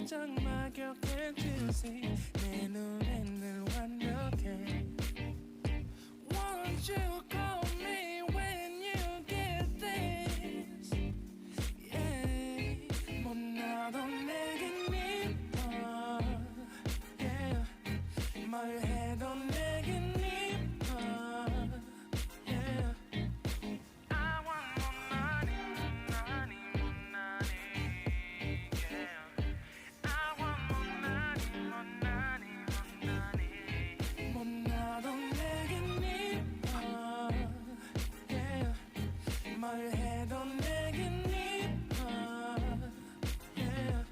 살짝 막역해주지 내 눈엔 늘 완벽해 Won't you call me when you get this Yeah 못나도 내겐 이뻐 Yeah 뭘 해도 내겐 이뻐 Yeah I want more money, money, more money Yeah I want more money, more money, more money 못나도 내겐 이뻐 Yeah 뭘 해도 내겐 이뻐 Yeah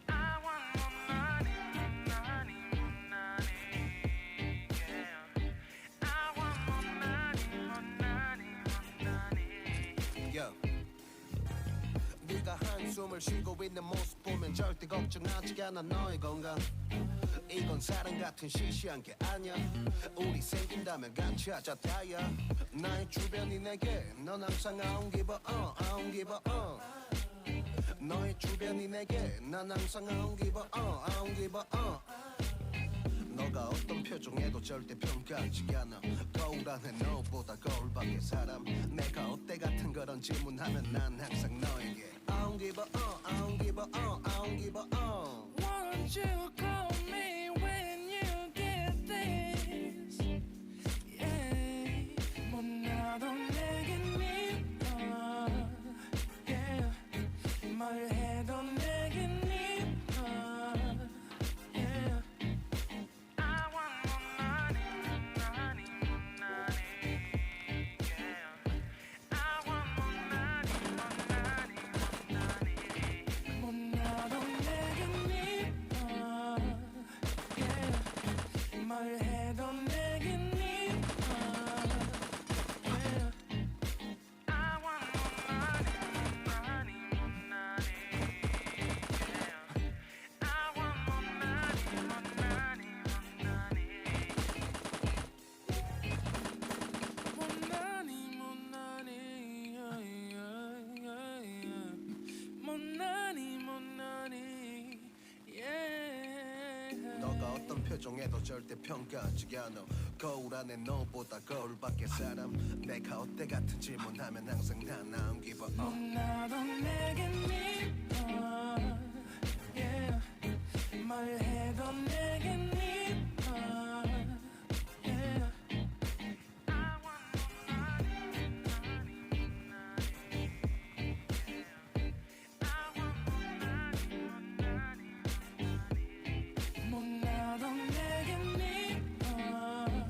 I want more money, more money, more money Yeah I want more money, more money, more money Yo. 네가 한숨을 쉬고 있는 모습 보면 절대 걱정하지 않아 너의 건강 이건 사랑 같은 시시한 게 아니야 우리 생긴다면 같이 하자 다야 나의 주변이 내게 넌 항상 I don't give a I don't give a 너의 주변이 내게 난 항상 I don't give a I don't give a 너가 어떤 표정에도 절대 평가하지 않아 거울 안에 너보다 거울 밖의 사람 내가 어때 같은 그런 질문하면 난 항상 너에게 I don't give a I don't give a I don't give a Won't you call me when you get this Yeah 못나도 내겐 이뻐 Yeah 뭘 해도 내겐 이뻐 Yeah I want more money, money, more money Yeah I want more money, more money, more money 못나도 내겐 이뻐 Yeah 뭘 해도 내겐 이뻐 Yeah I want more money, more money Yeah I want more money, more money, more money more money yeah, yeah, yeah, yeah. More money, more money Yeah 너가 어떤 표정에도 절대 평가하지 않아 거울 안에 너보다 거울 밖의 사람 내가 어때 같은 질문하면 항상 난 I don't give a 못나도 내겐 이뻐